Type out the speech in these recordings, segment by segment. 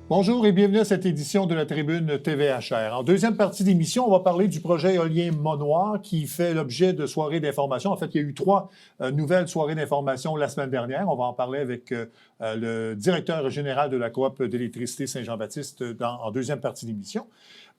Bonjour et bienvenue à cette édition de la Tribune TVHR. En deuxième partie d'émission, on va parler du projet éolien Mont-Noir qui fait l'objet de soirées d'information. En fait, il y a eu 3 nouvelles soirées d'information la semaine dernière. On va en parler avec le directeur général de la Coop d'électricité Saint-Jean-Baptiste en deuxième partie d'émission.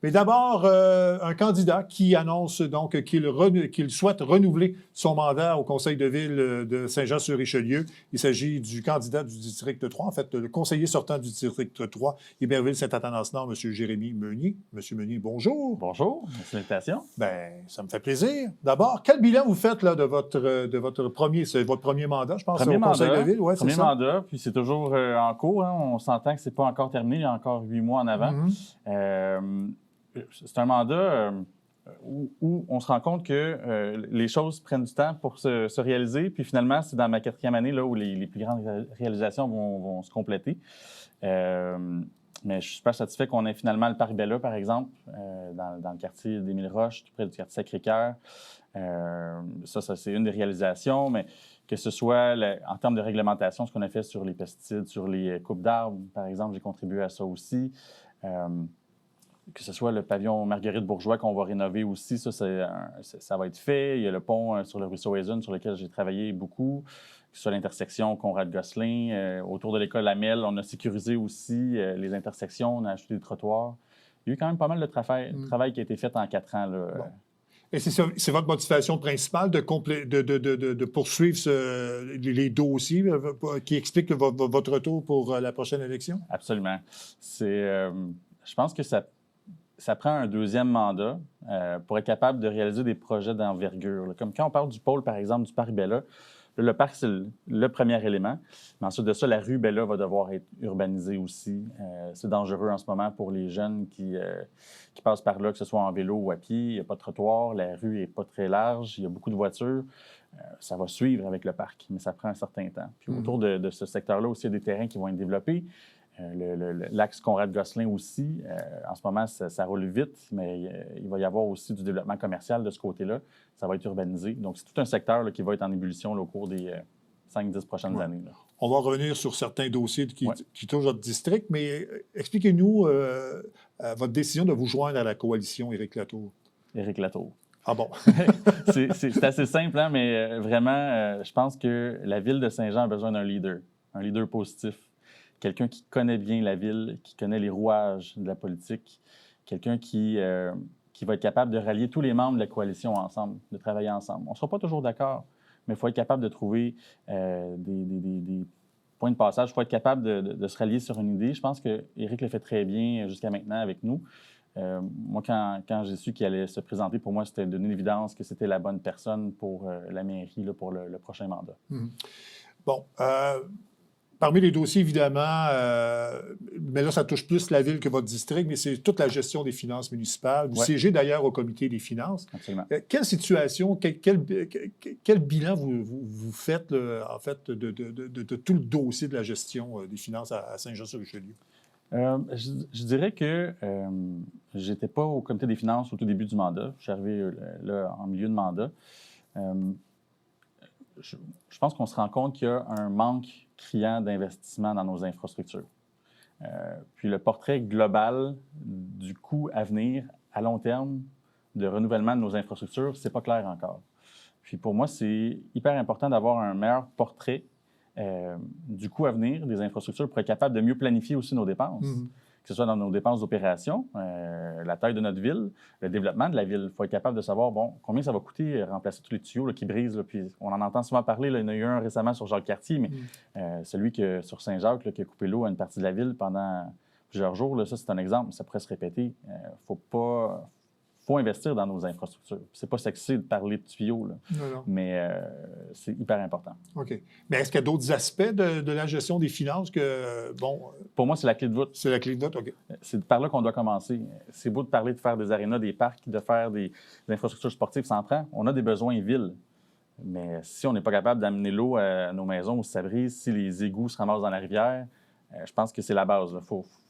Mais d'abord, un candidat qui annonce donc qu'il souhaite renouveler son mandat au conseil de ville de Saint-Jean-sur-Richelieu. Il s'agit du candidat du district 3, en fait, le conseiller sortant du district 3, Iberville-Saint-Athanas-Nord, M. Jérémy Meunier. M. Meunier, bonjour. Bonjour, merci de l'invitation. Bien, ça me fait plaisir. D'abord, quel bilan vous faites là, de votre premier mandat, je pense, au conseil de ville? Ouais, premier mandat, puis c'est toujours en cours. Hein. On s'entend que ce n'est pas encore terminé, il y a encore 8 mois en avant. C'est un mandat où on se rend compte que les choses prennent du temps pour se réaliser. Puis finalement, c'est dans ma 4e année là, où les plus grandes réalisations vont se compléter. Mais je suis super satisfait qu'on ait finalement le Parc Bella, par exemple, dans le quartier d'Émile-Roche, tout près du quartier Sacré-Cœur. Ça, c'est une des réalisations, mais que ce soit en termes de réglementation, ce qu'on a fait sur les pesticides, sur les coupes d'arbres, par exemple, j'ai contribué à ça aussi. Que ce soit le pavillon Marguerite-Bourgeois qu'on va rénover aussi, ça va être fait. Il y a le pont sur le ruisseau Hazen sur lequel j'ai travaillé beaucoup. Que ce soit l'intersection Conrad-Gosselin. Autour de l'école Lamel, on a sécurisé aussi les intersections, on a ajouté des trottoirs. Il y a eu quand même pas mal de travail qui a été fait en 4 ans. Là. Bon. Et c'est votre motivation principale de poursuivre les dossiers qui expliquent votre retour pour la prochaine élection? Absolument. Je pense que ça prend un deuxième mandat pour être capable de réaliser des projets d'envergure. Comme quand on parle du pôle, par exemple, du Parc Bella, le parc, c'est le premier élément. Mais ensuite de ça, la rue Bella va devoir être urbanisée aussi. C'est dangereux en ce moment pour les jeunes qui passent par là, que ce soit en vélo ou à pied. Il n'y a pas de trottoir, la rue n'est pas très large, il y a beaucoup de voitures. Ça va suivre avec le parc, mais ça prend un certain temps. Puis autour de ce secteur-là aussi, il y a des terrains qui vont être développés. L'axe Conrad-Gosselin aussi, en ce moment, ça roule vite, mais il va y avoir aussi du développement commercial de ce côté-là. Ça va être urbanisé. Donc, c'est tout un secteur là, qui va être en ébullition là, au cours des 5-10 prochaines années. Là. On va revenir sur certains dossiers qui touchent votre district, mais expliquez-nous votre décision de vous joindre à la coalition Éric Latour. Éric Latour. Ah bon? C'est assez simple, hein, mais vraiment, je pense que la ville de Saint-Jean a besoin d'un leader positif. Quelqu'un qui connaît bien la ville, qui connaît les rouages de la politique, quelqu'un qui va être capable de rallier tous les membres de la coalition ensemble, de travailler ensemble. On ne sera pas toujours d'accord, mais il faut être capable de trouver des points de passage. Il faut être capable de se rallier sur une idée. Je pense qu'Éric le fait très bien jusqu'à maintenant avec nous. Moi, quand j'ai su qu'il allait se présenter, pour moi, c'était d'une évidence que c'était la bonne personne pour la mairie, là, pour le prochain mandat. Bon. Parmi les dossiers, évidemment, mais là, ça touche plus la ville que votre district, mais c'est toute la gestion des finances municipales. Vous siégez d'ailleurs au comité des finances. Absolument. Quelle situation, quel bilan vous faites, là, en fait, de tout le dossier de la gestion des finances à Saint-Jean-sur-Richelieu? Je dirais que je n'étais pas au comité des finances au tout début du mandat. Je suis arrivé là, en milieu de mandat. Je pense qu'on se rend compte qu'il y a un manque criant d'investissement dans nos infrastructures. Puis le portrait global du coût à venir, à long terme, de renouvellement de nos infrastructures, c'est pas clair encore. Puis pour moi, c'est hyper important d'avoir un meilleur portrait du coût à venir des infrastructures pour être capable de mieux planifier aussi nos dépenses. Que ce soit dans nos dépenses d'opération, la taille de notre ville, le développement de la ville. Il faut être capable de savoir, bon, combien ça va coûter remplacer tous les tuyaux là, qui brisent. Là, puis on en entend souvent parler. Là, il y en a eu un récemment sur Jacques-Cartier, mais celui sur Saint-Jacques là, qui a coupé l'eau à une partie de la ville pendant plusieurs jours, là, ça, c'est un exemple. Ça pourrait se répéter. Faut investir dans nos infrastructures. C'est pas sexy de parler de tuyaux, là, mais c'est hyper important. OK. Mais est-ce qu'il y a d'autres aspects de la gestion des finances que, bon... Pour moi, c'est la clé de voûte. C'est la clé de voûte, OK. C'est par là qu'on doit commencer. C'est beau de parler de faire des arénas, des parcs, de faire des infrastructures sportives, ça en prend. On a des besoins villes. Mais si on n'est pas capable d'amener l'eau à nos maisons où ça brise, si les égouts se ramassent dans la rivière, je pense que c'est la base.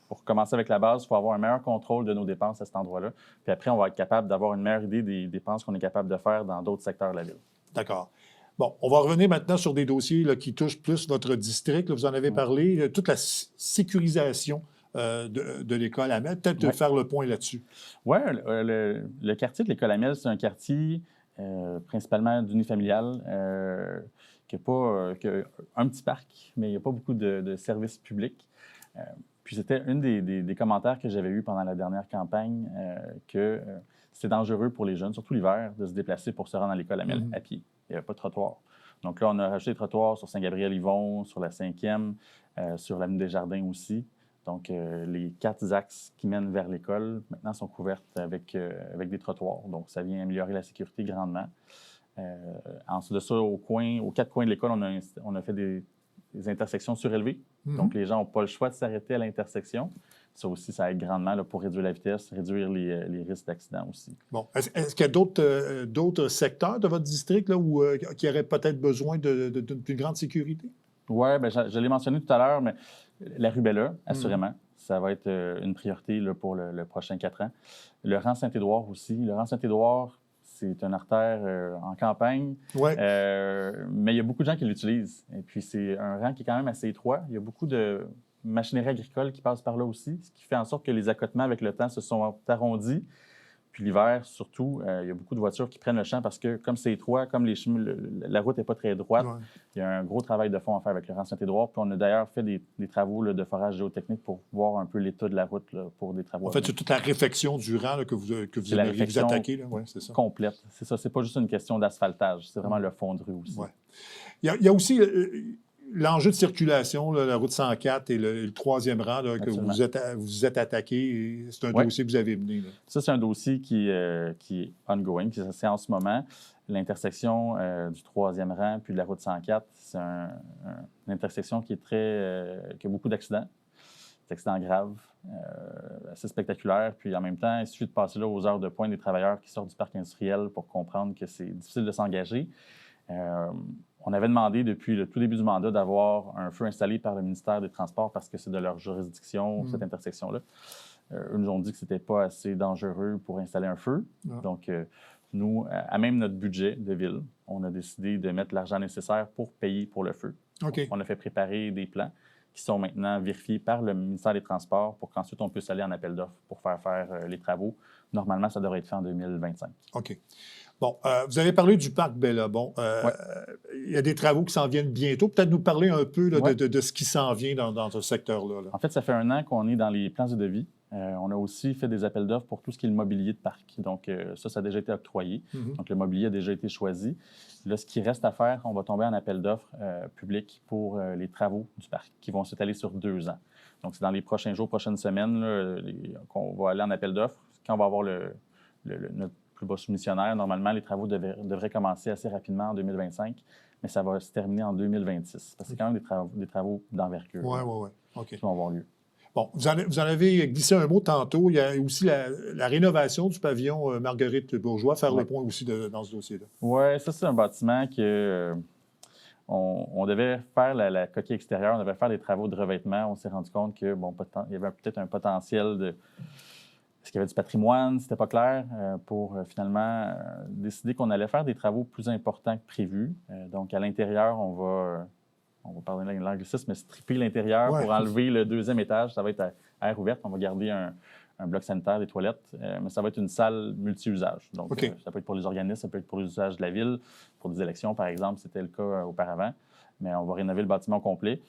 Pour commencer avec la base, il faut avoir un meilleur contrôle de nos dépenses à cet endroit-là. Puis après, on va être capable d'avoir une meilleure idée des dépenses qu'on est capable de faire dans d'autres secteurs de la ville. D'accord. Bon, on va revenir maintenant sur des dossiers là, qui touchent plus votre district. Là, vous en avez parlé, toute la sécurisation de l'école Amel. Peut-être de faire le point là-dessus. Oui, le quartier de l'école Amel, c'est un quartier principalement d'unifamilial, qui a un petit parc, mais il n'y a pas beaucoup de services publics. Puis c'était un des commentaires que j'avais eus pendant la dernière campagne, que c'était dangereux pour les jeunes, surtout l'hiver, de se déplacer pour se rendre à l'école Amel à pied. Il n'y avait pas de trottoir. Donc là, on a rajouté des trottoirs sur Saint-Gabriel-Yvon, sur la 5e, sur l'avenue des Jardins aussi. Donc, les 4 axes qui mènent vers l'école, maintenant, sont couvertes avec des trottoirs. Donc, ça vient améliorer la sécurité grandement. Ensuite de ça, aux 4 coins de l'école, on a fait des intersections surélevées. Donc, les gens n'ont pas le choix de s'arrêter à l'intersection. Ça aussi, ça aide grandement là, pour réduire la vitesse, réduire les risques d'accident aussi. Bon. Est-ce qu'il y a d'autres secteurs de votre district là, qui auraient peut-être besoin d'une grande sécurité? Oui, je l'ai mentionné tout à l'heure, mais la rubella, assurément, ça va être une priorité là, pour le prochain 4 ans. Le rang Saint-Édouard aussi. Le rang Saint-Édouard, c'est une artère en campagne, mais il y a beaucoup de gens qui l'utilisent. Et puis, c'est un rang qui est quand même assez étroit. Il y a beaucoup de machinerie agricole qui passe par là aussi, ce qui fait en sorte que les accotements avec le temps se sont arrondis. Puis l'hiver, surtout, il y a beaucoup de voitures qui prennent le champ parce que comme c'est étroit, comme la route n'est pas très droite, il y a un gros travail de fond à faire avec le rang Saint-Édouard. Puis on a d'ailleurs fait des travaux là, de forage géotechnique pour voir un peu l'état de la route là, pour des travaux. En fait, c'est toute la réfection du rang là, que vous aimeriez vous attaquer. Oui, c'est ça. Complète. C'est ça. C'est pas juste une question d'asphaltage. C'est vraiment le fond de rue aussi. Ouais. Il y a aussi l'enjeu de circulation, là, la route 104 et le 3e rang là, que vous êtes attaqué. C'est un dossier que vous avez mené. Là. Ça, c'est un dossier qui est ongoing. C'est en ce moment. L'intersection du 3e rang puis de la route 104, c'est une intersection qui a beaucoup d'accidents. Des accidents graves, assez spectaculaires. Puis en même temps, il suffit de passer là aux heures de pointe des travailleurs qui sortent du parc industriel pour comprendre que c'est difficile de s'engager. On avait demandé depuis le tout début du mandat d'avoir un feu installé par le ministère des Transports parce que c'est de leur juridiction, cette intersection-là. Eux nous ont dit que ce n'était pas assez dangereux pour installer un feu. Donc, nous, à même notre budget de ville, on a décidé de mettre l'argent nécessaire pour payer pour le feu. On a fait préparer des plans qui sont maintenant vérifiés par le ministère des Transports pour qu'ensuite on puisse aller en appel d'offres pour faire les travaux. Normalement, ça devrait être fait en 2025. OK. Bon, vous avez parlé du parc Bellabon. Il y a des travaux qui s'en viennent bientôt. Peut-être nous parler un peu là, de ce qui s'en vient dans ce secteur-là. Là. En fait, ça fait 1 an qu'on est dans les plans de devis. On a aussi fait des appels d'offres pour tout ce qui est le mobilier de parc. Donc, ça a déjà été octroyé. Donc, le mobilier a déjà été choisi. Là, ce qui reste à faire, on va tomber en appel d'offres public pour les travaux du parc qui vont s'étaler sur 2 ans. Donc, c'est dans les prochains jours, prochaines semaines là, qu'on va aller en appel d'offres. Quand on va avoir notre plus bas soumissionnaire, normalement, les travaux devraient commencer assez rapidement en 2025, mais ça va se terminer en 2026. Parce que c'est quand même des travaux d'envergure qui vont avoir lieu. Bon, vous en avez glissé un mot tantôt. Il y a aussi la rénovation du pavillon Marguerite Bourgeois, faire le point aussi dans ce dossier-là. Oui, ça, c'est un bâtiment que on devait faire la coquille extérieure, on devait faire des travaux de revêtement. On s'est rendu compte que, il y avait peut-être un potentiel de... Est-ce qu'il y avait du patrimoine? C'était pas clair pour finalement décider qu'on allait faire des travaux plus importants que prévu. Donc, à l'intérieur, on va parler de l'anglicisme, mais stripper l'intérieur pour enlever le 2e étage. Ça va être à air ouverte. On va garder un bloc sanitaire, des toilettes, mais ça va être une salle multi-usage. Donc, ça peut être pour les organismes, ça peut être pour les usages de la ville, pour des élections, par exemple, c'était le cas auparavant. Mais on va rénover le bâtiment complet,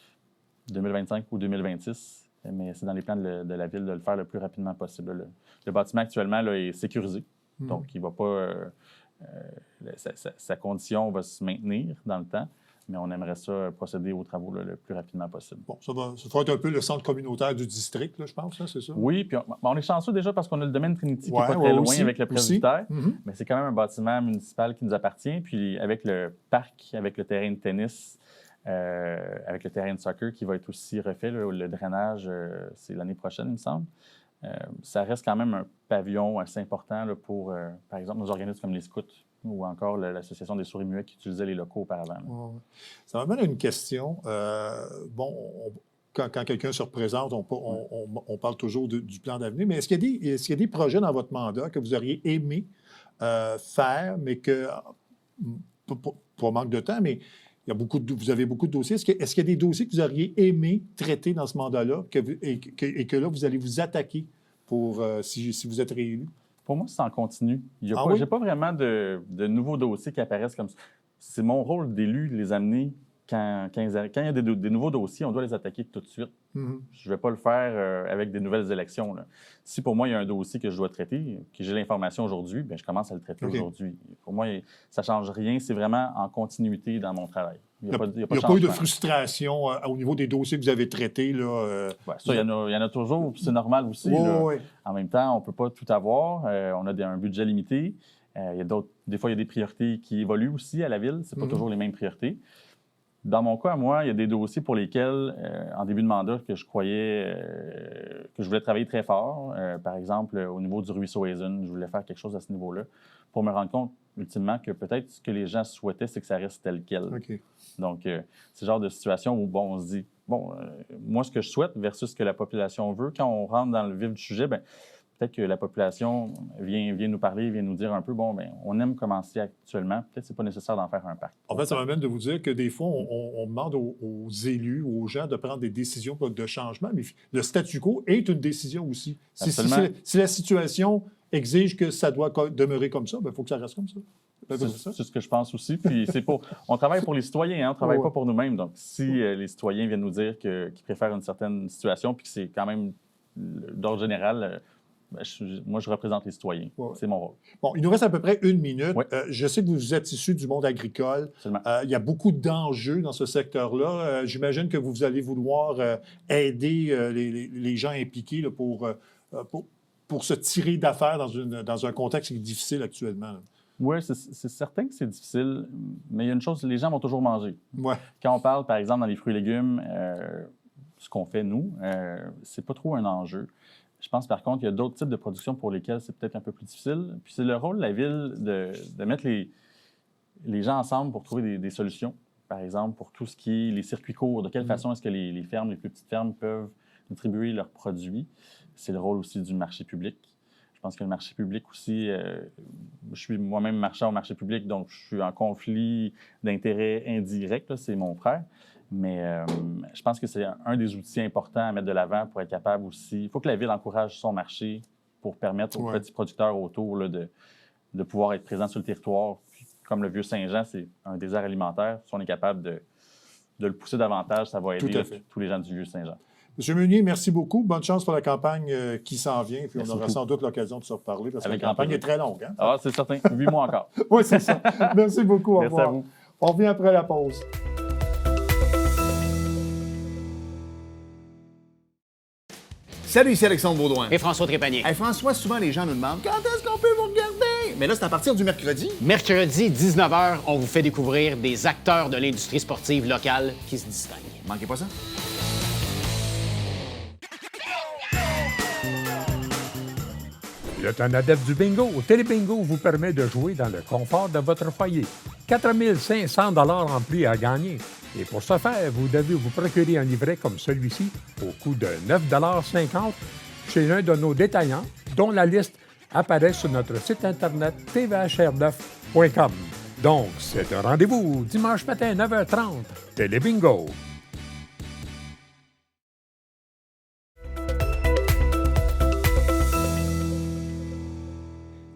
2025 ou 2026. Mais c'est dans les plans de la ville de le faire le plus rapidement possible. Le bâtiment actuellement là, est sécurisé, donc il va pas... sa condition va se maintenir dans le temps, mais on aimerait ça procéder aux travaux là, le plus rapidement possible. Bon, ça va être un peu le centre communautaire du district, là, je pense, c'est ça? Oui, puis on est chanceux déjà parce qu'on a le domaine Trinity qui n'est pas très loin avec le presbytère, mais c'est quand même un bâtiment municipal qui nous appartient, puis avec le parc, avec le terrain de tennis, avec le terrain de soccer qui va être aussi refait, là, le drainage, c'est l'année prochaine, il me semble. Ça reste quand même un pavillon assez important là, pour, par exemple, nos organismes comme les scouts ou encore l'Association des souris-muets qui utilisaient les locaux auparavant. Ça m'amène à une question. Quand quelqu'un se représente, on parle toujours du plan d'avenir, mais est-ce qu'il y a des projets dans votre mandat que vous auriez aimé faire, mais que, pour manque de temps, mais vous avez beaucoup de dossiers. Est-ce qu'il y a des dossiers que vous auriez aimé traiter dans ce mandat-là et que là, vous allez vous attaquer pour si vous êtes réélu? Pour moi, c'est en continu. J'ai oui? pas vraiment de nouveaux dossiers qui apparaissent comme ça. C'est mon rôle d'élu de les amener. Quand il y a des nouveaux dossiers, on doit les attaquer tout de suite. Mm-hmm. Je ne vais pas le faire avec des nouvelles élections. Là. Si pour moi, il y a un dossier que je dois traiter, que j'ai l'information aujourd'hui, bien, je commence à le traiter aujourd'hui. Pour moi, ça ne change rien. C'est vraiment en continuité dans mon travail. Il n'y a pas eu de frustration au niveau des dossiers que vous avez traités? Là, ça, il y en a toujours, puis c'est normal aussi. Oui. En même temps, on ne peut pas tout avoir. On a un budget limité. Des fois, il y a des priorités qui évoluent aussi à la ville. Ce n'est pas toujours les mêmes priorités. Dans mon cas, moi, il y a des dossiers pour lesquels, en début de mandat, que je croyais que je voulais travailler très fort. Par exemple, au niveau du ruisseau Hazen, je voulais faire quelque chose à ce niveau-là pour me rendre compte, ultimement, que peut-être ce que les gens souhaitaient, c'est que ça reste tel quel. Okay. Donc, c'est le genre de situation où, on se dit, moi, ce que je souhaite versus ce que la population veut, quand on rentre dans le vif du sujet, bien, peut-être que la population vient nous parler, vient nous dire un peu, on aime commencer actuellement, peut-être que ce n'est pas nécessaire d'en faire un parc. En fait, ça m'amène de vous dire que des fois, on demande aux élus, aux gens de prendre des décisions de changement, mais le statu quo est une décision aussi. Si la situation exige que ça doit demeurer comme ça, il faut que ça reste comme ça. C'est ce que je pense aussi. Puis on travaille pour les citoyens, on ne travaille pas pour nous-mêmes. Donc, si les citoyens viennent nous dire qu'ils préfèrent une certaine situation puis que c'est quand même d'ordre général, moi, je représente les citoyens. C'est mon rôle. Bon, il nous reste à peu près 1 minute. Je sais que vous êtes issu du monde agricole. Il y a beaucoup d'enjeux dans ce secteur-là. J'imagine que vous allez vouloir aider les gens impliqués là, pour se tirer d'affaire dans un contexte qui est difficile actuellement. Là. Oui, c'est certain que c'est difficile, mais il y a une chose, les gens vont toujours manger. Ouais. Quand on parle, par exemple, dans les fruits et légumes, ce qu'on fait, nous, c'est pas trop un enjeu. Je pense, par contre, qu'il y a d'autres types de production pour lesquels c'est peut-être un peu plus difficile. Puis c'est le rôle de la ville de mettre les gens ensemble pour trouver des solutions. Par exemple, pour tout ce qui est les circuits courts, de quelle façon est-ce que les fermes, les plus petites fermes peuvent distribuer leurs produits. C'est le rôle aussi du marché public. Je pense que le marché public aussi, je suis moi-même marchand au marché public, donc je suis en conflit d'intérêts indirect, c'est mon frère. Mais je pense que c'est un des outils importants à mettre de l'avant pour être capable aussi. Il faut que la ville encourage son marché pour permettre aux petits producteurs autour là, de pouvoir être présents sur le territoire. Puis, comme le Vieux-Saint-Jean, c'est un désert alimentaire. Si on est capable de le pousser davantage, ça va aider tous les gens du Vieux-Saint-Jean. M. Meunier, merci beaucoup. Bonne chance pour la campagne qui s'en vient. Puis on aura sans doute l'occasion de se reparler parce que la campagne est très longue. Hein? Ah, c'est certain. 8 mois encore. Oui, c'est ça. Merci beaucoup. Au revoir. Merci à vous. On revient après la pause. Salut, ici Alexandre Baudouin. Et François Trépanier. Hey, François, souvent les gens nous demandent quand est-ce qu'on peut vous regarder? Mais là, c'est à partir du mercredi. Mercredi, 19h, on vous fait découvrir des acteurs de l'industrie sportive locale qui se distinguent. Manquez pas ça. Le temps adepte du bingo, Télébingo vous permet de jouer dans le confort de votre foyer. 4 500 $ en prix à gagner. Et pour ce faire, vous devez vous procurer un livret comme celui-ci au coût de 9,50 $ chez l'un de nos détaillants, dont la liste apparaît sur notre site internet tvhr9.com. Donc, c'est un rendez-vous dimanche matin 9h30. Télébingo.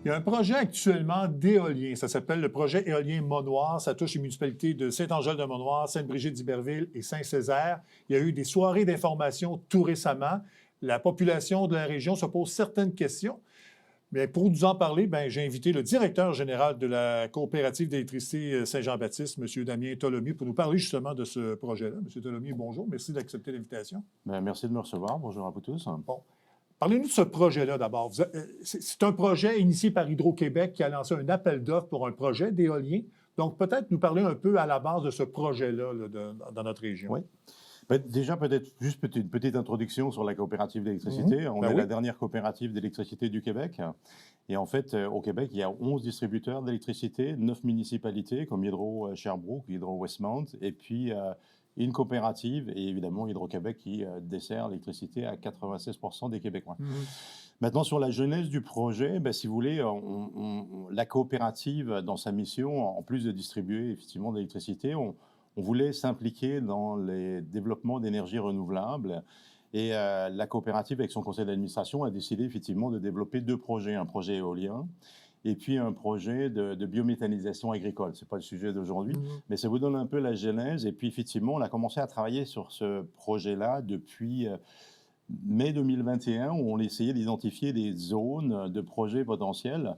Il y a un projet actuellement d'éolien. Ça s'appelle le projet éolien Monoir. Ça touche les municipalités de Saint-Angèle-de-Monoir, Sainte-Brigitte-d'Iberville et Saint-Césaire. Il y a eu des soirées d'information tout récemment. La population de la région se pose certaines questions. Mais pour nous en parler, j'ai invité le directeur général de la coopérative d'électricité Saint-Jean-Baptiste, M. Damien Tholomyes, pour nous parler justement de ce projet-là. M. Tholomyes, bonjour. Merci d'accepter l'invitation. Merci de me recevoir. Bonjour à vous tous. Bon. Parlez-nous de ce projet-là d'abord. C'est un projet initié par Hydro-Québec qui a lancé un appel d'offres pour un projet d'éolien. Donc, peut-être nous parler un peu à la base de ce projet-là dans notre région. Oui. Déjà, peut-être juste une petite introduction sur la coopérative d'électricité. On est la dernière coopérative d'électricité du Québec. Et en fait, au Québec, il y a 11 distributeurs d'électricité, 9 municipalités comme Hydro-Sherbrooke, Hydro-Westmount, et puis une coopérative et évidemment Hydro-Québec qui dessert l'électricité à 96% des Québécois. Maintenant, sur la genèse du projet, si vous voulez, la coopérative, dans sa mission, en plus de distribuer effectivement de l'électricité, on voulait s'impliquer dans les développements d'énergie renouvelable. Et la coopérative, avec son conseil d'administration, a décidé effectivement de développer 2 projets, un projet éolien et puis un projet de biométhanisation agricole. Ce n'est pas le sujet d'aujourd'hui, mais ça vous donne un peu la genèse. Et puis effectivement, on a commencé à travailler sur ce projet-là depuis mai 2021, où on essayait d'identifier des zones de projets potentiels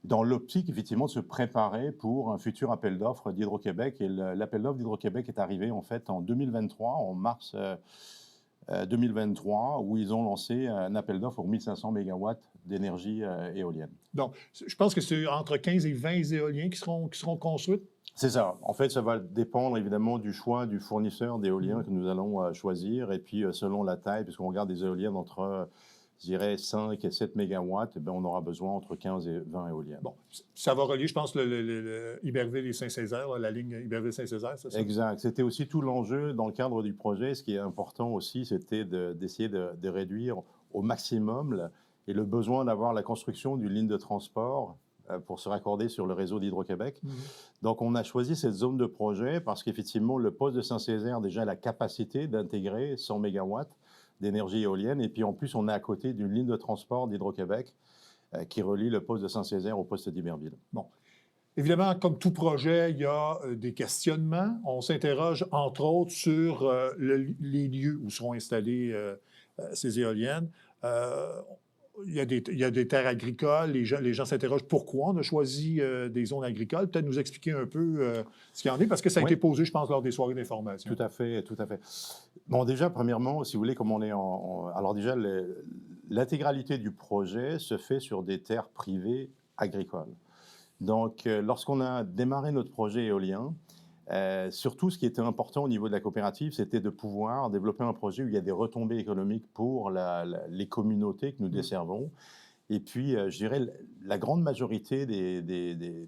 dans l'optique, effectivement, de se préparer pour un futur appel d'offres d'Hydro-Québec. Et l'appel d'offres d'Hydro-Québec est arrivé, en fait, en 2023, en mars 2023, où ils ont lancé un appel d'offres pour 1500 MW d'énergie éolienne. Donc, je pense que c'est entre 15 et 20 éoliens qui seront construits. C'est ça. En fait, ça va dépendre évidemment du choix du fournisseur d'éoliens que nous allons choisir. Et puis, selon la taille, puisqu'on regarde des éoliennes entre, je dirais, 5 et 7 MW, eh bien, on aura besoin entre 15 et 20 éoliennes. Bon, ça va relier, je pense, le Iberville et Saint-Césaire, la ligne Iberville-Saint-Césaire, c'est ça? Exact. C'était aussi tout l'enjeu dans le cadre du projet. Ce qui est important aussi, c'était d'essayer de réduire au maximum et le besoin d'avoir la construction d'une ligne de transport pour se raccorder sur le réseau d'Hydro-Québec. Donc, on a choisi cette zone de projet parce qu'effectivement, le poste de Saint-Césaire déjà a la capacité d'intégrer 100 MW d'énergie éolienne. Et puis, en plus, on est à côté d'une ligne de transport d'Hydro-Québec qui relie le poste de Saint-Césaire au poste d'Iberville. Bon. Évidemment, comme tout projet, il y a des questionnements. On s'interroge, entre autres, sur les lieux où seront installées ces éoliennes. Il y a des terres agricoles. Les gens s'interrogent pourquoi on a choisi des zones agricoles. Peut-être nous expliquer un peu ce qu'il y en est, parce que ça a été posé, je pense, lors des soirées d'information. Tout à fait, tout à fait. Bon, déjà, premièrement, si vous voulez, comme on est alors déjà, l'intégralité du projet se fait sur des terres privées agricoles. Donc, lorsqu'on a démarré notre projet éolien, surtout, ce qui était important au niveau de la coopérative, c'était de pouvoir développer un projet où il y a des retombées économiques pour les communautés que nous desservons. Et puis, je dirais, la grande majorité des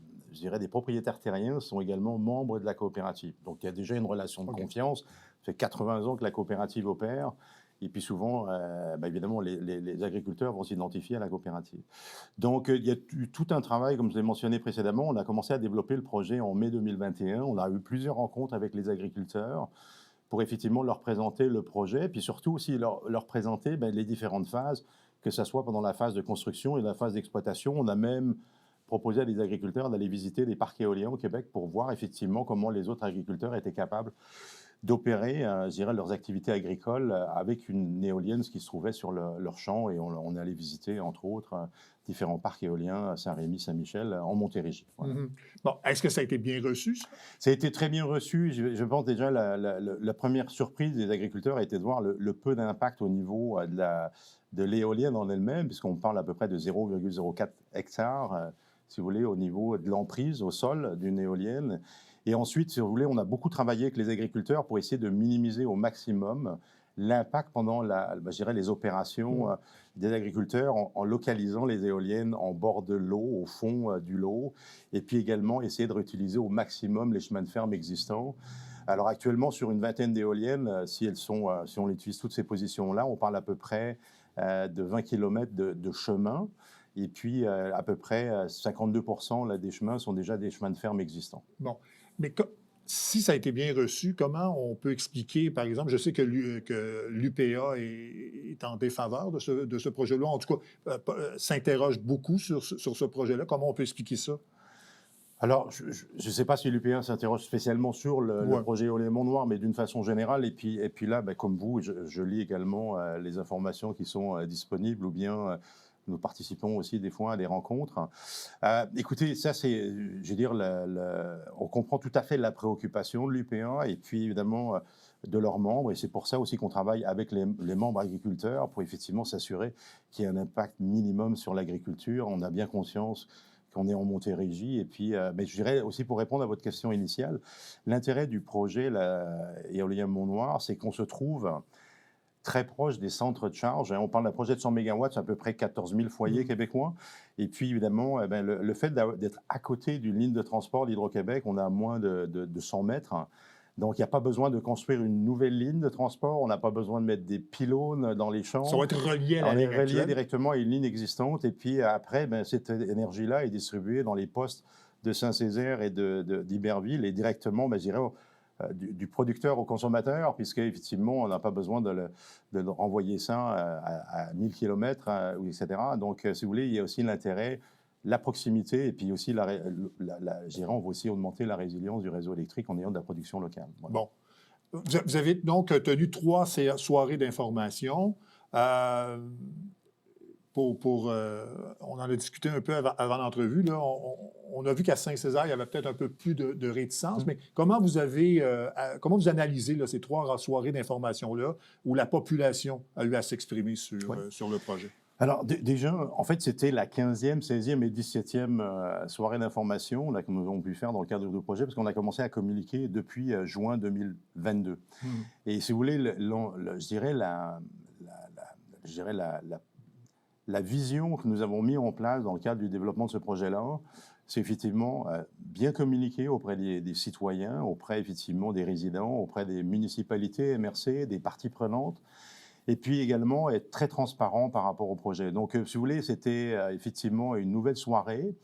propriétaires terriens sont également membres de la coopérative. Donc, il y a déjà une relation de confiance. Ça fait 80 ans que la coopérative opère. Et puis souvent, évidemment, les agriculteurs vont s'identifier à la coopérative. Donc, il y a eu tout un travail, comme je l'ai mentionné précédemment. On a commencé à développer le projet en mai 2021. On a eu plusieurs rencontres avec les agriculteurs pour effectivement leur présenter le projet, puis surtout aussi leur présenter les différentes phases, que ce soit pendant la phase de construction et la phase d'exploitation. On a même proposé à des agriculteurs d'aller visiter des parcs éoliens au Québec pour voir effectivement comment les autres agriculteurs étaient capables d'opérer, je dirais, leurs activités agricoles avec une éolienne, ce qui se trouvait sur leur champ. Et on est allé visiter, entre autres, différents parcs éoliens à Saint-Rémy, Saint-Michel, en Montérégie. Voilà. Bon, est-ce que ça a été bien reçu, ça? Ça a été très bien reçu. Je pense déjà la première surprise des agriculteurs a été de voir le peu d'impact au niveau de l'éolienne en elle-même, puisqu'on parle à peu près de 0,04 hectares, si vous voulez, au niveau de l'emprise au sol d'une éolienne. Et ensuite, si vous voulez, on a beaucoup travaillé avec les agriculteurs pour essayer de minimiser au maximum l'impact pendant les opérations des agriculteurs en localisant les éoliennes en bord de l'eau, au fond du lot, et puis également essayer de réutiliser au maximum les chemins de ferme existants. Alors actuellement, sur une vingtaine d'éoliennes, si on utilise toutes ces positions-là, on parle à peu près de 20 km de chemin. Et puis, à peu près 52% des chemins sont déjà des chemins de ferme existants. Bon, mais si ça a été bien reçu, comment on peut expliquer, par exemple, je sais que l'UPA est en défaveur de ce projet-là, en tout cas, s'interroge beaucoup sur ce projet-là. Comment on peut expliquer ça? Alors, je ne sais pas si l'UPA s'interroge spécialement sur le projet éolien Mont-Noir, mais d'une façon générale. Et puis là, comme vous, je lis également les informations qui sont disponibles, ou bien nous participons aussi des fois à des rencontres. Écoutez, ça, je veux dire, on comprend tout à fait la préoccupation de l'UPA et puis évidemment de leurs membres. Et c'est pour ça aussi qu'on travaille avec les membres agriculteurs pour effectivement s'assurer qu'il y ait un impact minimum sur l'agriculture. On a bien conscience qu'on est en Montérégie. Et puis, je dirais aussi, pour répondre à votre question initiale, l'intérêt du projet éolien Mont-Noir, c'est qu'on se trouve très proche des centres de charge. On parle d'un projet de 100 MW, c'est à peu près 14 000 foyers québécois. Et puis, évidemment, le fait d'être à côté d'une ligne de transport d'Hydro-Québec, on a à moins de 100 mètres. Donc, il n'y a pas besoin de construire une nouvelle ligne de transport. On n'a pas besoin de mettre des pylônes dans les champs. Ça va être relié à la ligne actuelle. On est relié directement à une ligne existante. Et puis, après, cette énergie-là est distribuée dans les postes de Saint-Césaire et d'Iberville. Et directement, je dirais, du producteur au consommateur, puisqu'effectivement, on n'a pas besoin de renvoyer ça à 1000 km, etc. Donc, si vous voulez, il y a aussi l'intérêt, la proximité, et puis aussi, je dirais, on va aussi augmenter la résilience du réseau électrique en ayant de la production locale. Voilà. Bon. Vous avez donc tenu 3 soirées d'information. On en a discuté un peu avant l'entrevue. Là. On a vu qu'à Saint-Césaire, il y avait peut-être un peu plus de réticence, mais comment vous analysez là, ces 3 soirées d'information-là où la population a eu à s'exprimer sur le projet? Alors déjà, en fait, c'était la 15e, 16e et 17e soirée d'information que nous avons pu faire dans le cadre du projet, parce qu'on a commencé à communiquer depuis juin 2022. Et si vous voulez, je dirais la vision que nous avons mise en place dans le cadre du développement de ce projet-là, c'est effectivement bien communiquer auprès des citoyens, auprès effectivement des résidents, auprès des municipalités, MRC, des parties prenantes, et puis également être très transparent par rapport au projet. Donc, si vous voulez, c'était effectivement une nouvelle soirée.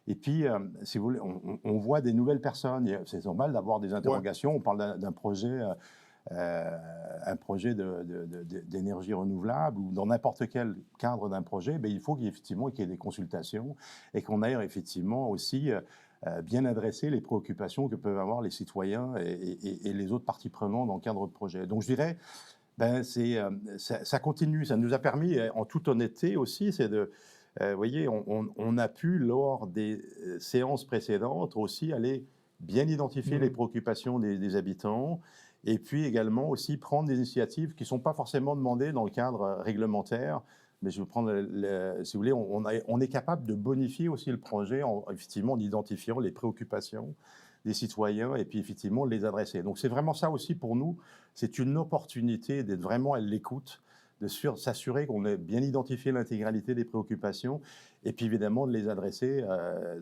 Et puis, si vous voulez, on voit des nouvelles personnes. C'est normal d'avoir des interrogations. Ouais. On parle d'un projet, un projet d'énergie renouvelable ou dans n'importe quel cadre d'un projet. Il faut qu'il y ait des consultations et qu'on aille effectivement aussi bien adresser les préoccupations que peuvent avoir les citoyens et les autres parties prenantes dans le cadre de projet. Donc, je dirais... ça continue, ça nous a permis, en toute honnêteté aussi, c'est de, vous voyez, on a pu, lors des séances précédentes, aussi aller bien identifier les préoccupations des habitants, et puis également aussi prendre des initiatives qui ne sont pas forcément demandées dans le cadre réglementaire. Mais je vais prendre, si vous voulez, on est capable de bonifier aussi le projet, effectivement, en identifiant les préoccupations des citoyens et puis effectivement les adresser. Donc c'est vraiment ça aussi pour nous, c'est une opportunité d'être vraiment à l'écoute, de s'assurer qu'on ait bien identifié l'intégralité des préoccupations et puis évidemment de les adresser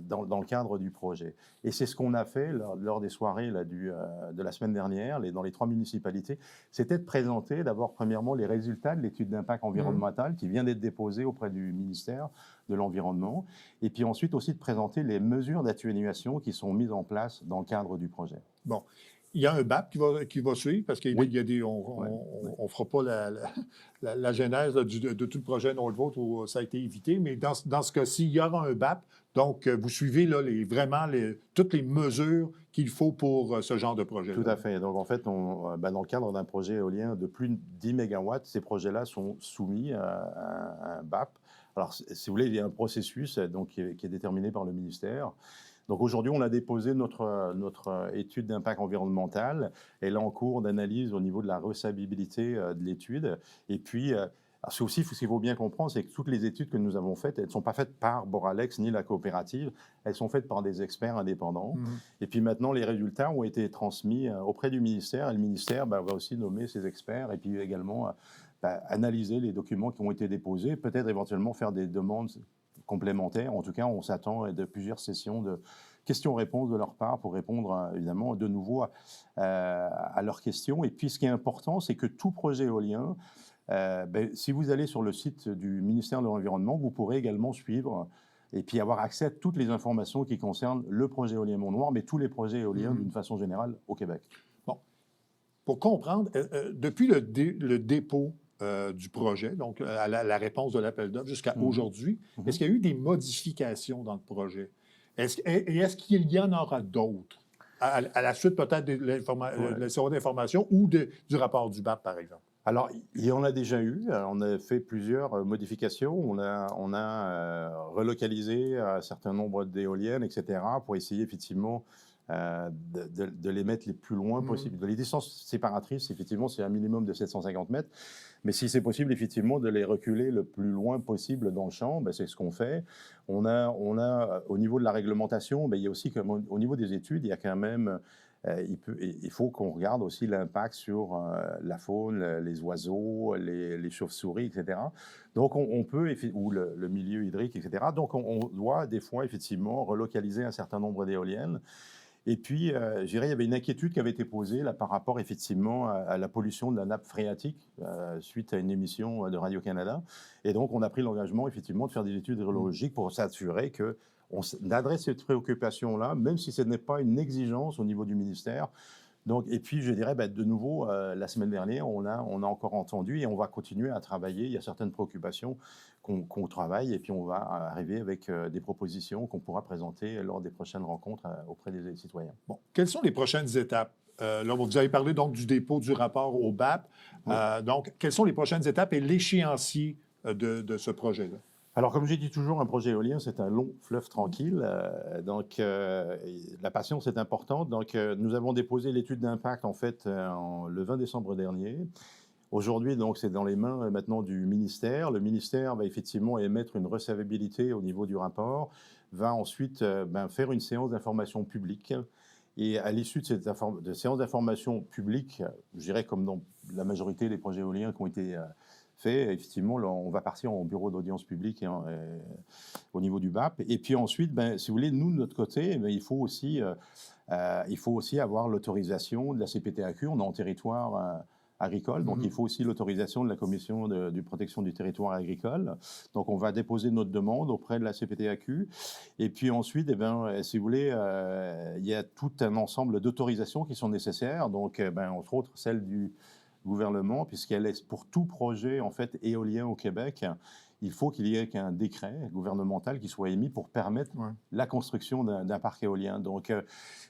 dans le cadre du projet. Et c'est ce qu'on a fait lors des soirées là, de la semaine dernière dans les 3 municipalités, c'était de présenter d'abord premièrement les résultats de l'étude d'impact environnemental qui vient d'être déposée auprès du ministère de l'Environnement, et puis ensuite aussi de présenter les mesures d'atténuation qui sont mises en place dans le cadre du projet. Bon. Il y a un BAP qui va suivre, parce qu'il y a des... On ne fera pas la genèse de tout le projet Nordvolt où ça a été évité, mais dans ce cas-ci, il y aura un BAP. Donc, vous suivez là, toutes les mesures qu'il faut pour ce genre de projet. Tout à fait. Donc, en fait, dans le cadre d'un projet éolien de plus de 10 MW, ces projets-là sont soumis à un BAP. Alors, si vous voulez, il y a un processus donc, qui est déterminé par le ministère. Donc aujourd'hui, on a déposé notre étude d'impact environnemental. Elle est en cours d'analyse au niveau de la recevabilité de l'étude. Et puis, c'est aussi ce qu'il faut bien comprendre, c'est que toutes les études que nous avons faites, elles ne sont pas faites par Boralex ni la coopérative, elles sont faites par des experts indépendants. Et puis maintenant, les résultats ont été transmis auprès du ministère. Et le ministère va aussi nommer ses experts et puis également analyser les documents qui ont été déposés, peut-être éventuellement faire des demandes complémentaires. En tout cas, on s'attend à plusieurs sessions de questions-réponses de leur part pour répondre évidemment de nouveau à leurs questions. Et puis, ce qui est important, c'est que tout projet éolien, si vous allez sur le site du ministère de l'Environnement, vous pourrez également suivre et puis avoir accès à toutes les informations qui concernent le projet éolien Mont-Noir, mais tous les projets éoliens d'une façon générale au Québec. Bon. Pour comprendre, depuis le dépôt du projet, donc à la réponse de l'appel d'offres jusqu'à aujourd'hui, est-ce qu'il y a eu des modifications dans le projet? Est-ce qu'il y en aura d'autres à la suite peut-être de la soirée d'information ou du rapport du BAP, par exemple? Alors, il y en a déjà eu. On a fait plusieurs modifications. On a relocalisé un certain nombre d'éoliennes, etc., pour essayer effectivement de les mettre les plus loin possible. Les distances séparatrices, effectivement, c'est un minimum de 750 mètres. Mais si c'est possible, effectivement, de les reculer le plus loin possible dans le champ, c'est ce qu'on fait. On a, au niveau de la réglementation, il y a aussi, au niveau des études, il y a quand même... il faut qu'on regarde aussi l'impact sur la faune, les oiseaux, les chauves-souris, etc. Donc, on peut, ou le milieu hydrique, etc. Donc, on doit des fois, effectivement, relocaliser un certain nombre d'éoliennes. Et puis, je dirais, il y avait une inquiétude qui avait été posée là, par rapport, effectivement, à la pollution de la nappe phréatique suite à une émission de Radio-Canada. Et donc, on a pris l'engagement, effectivement, de faire des études hydrologiques pour s'assurer qu'on adresse cette préoccupation-là, même si ce n'est pas une exigence au niveau du ministère, Donc, et puis, je dirais, de nouveau, la semaine dernière, on a encore entendu et on va continuer à travailler. Il y a certaines préoccupations qu'on travaille et puis on va arriver avec des propositions qu'on pourra présenter lors des prochaines rencontres auprès des citoyens. Bon, quelles sont les prochaines étapes? Là, vous avez parlé donc du dépôt du rapport au BAP. Oui. Donc, quelles sont les prochaines étapes et l'échéancier de ce projet-là? Alors, comme j'ai dit toujours, un projet éolien, c'est un long fleuve tranquille. Donc, la patience est importante. Donc, nous avons déposé l'étude d'impact, en fait, le 20 décembre dernier. Aujourd'hui, donc, c'est dans les mains maintenant du ministère. Le ministère va effectivement émettre une recevabilité au niveau du rapport, va ensuite faire une séance d'information publique. Et à l'issue de cette séance d'information publique, je dirais comme dans la majorité des projets éoliens qui ont été fait, effectivement, là, on va partir en bureau d'audience publique au niveau du BAP. Et puis ensuite, si vous voulez, nous, de notre côté, il faut aussi avoir l'autorisation de la CPTAQ. On est en territoire agricole, donc il faut aussi l'autorisation de la Commission de protection du territoire agricole. Donc on va déposer notre demande auprès de la CPTAQ. Et puis ensuite, si vous voulez, il y a tout un ensemble d'autorisations qui sont nécessaires. Donc, entre autres, celle du gouvernement, puisqu'elle est pour tout projet en fait éolien au Québec, il faut qu'il y ait qu'un décret gouvernemental qui soit émis pour permettre la construction d'un parc éolien. Donc,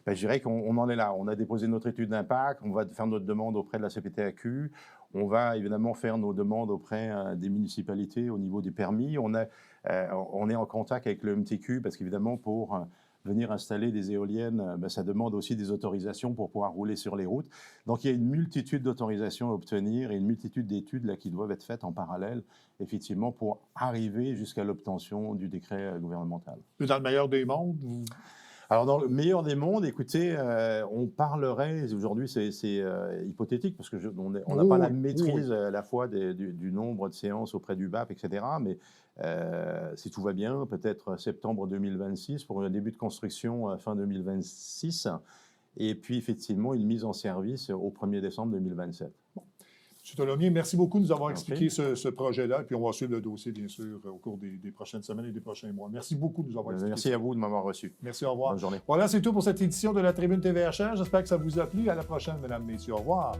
je dirais qu'on en est là. On a déposé notre étude d'impact, on va faire notre demande auprès de la CPTAQ, on va évidemment faire nos demandes auprès des municipalités au niveau des permis. On est en contact avec le MTQ parce qu'évidemment, pour venir installer des éoliennes, ça demande aussi des autorisations pour pouvoir rouler sur les routes. Donc, il y a une multitude d'autorisations à obtenir et une multitude d'études là, qui doivent être faites en parallèle, effectivement, pour arriver jusqu'à l'obtention du décret gouvernemental. Dans le meilleur des mondes, Alors, dans le meilleur des mondes, écoutez, on parlerait, aujourd'hui c'est hypothétique, parce qu'on n'a pas la maîtrise à la fois du nombre de séances auprès du BAP, etc., mais si tout va bien, peut-être septembre 2026 pour un début de construction fin 2026, et puis effectivement une mise en service au 1er décembre 2027. Bon. M. Tolomier, merci beaucoup de nous avoir expliqué ce projet-là, puis on va suivre le dossier, bien sûr, au cours des prochaines semaines et des prochains mois. Merci beaucoup de nous avoir expliqué. Merci à vous de m'avoir reçu. Merci, au revoir. Bonne journée. Voilà, c'est tout pour cette édition de la Tribune TVHR. J'espère que ça vous a plu. À la prochaine, mesdames, messieurs. Au revoir.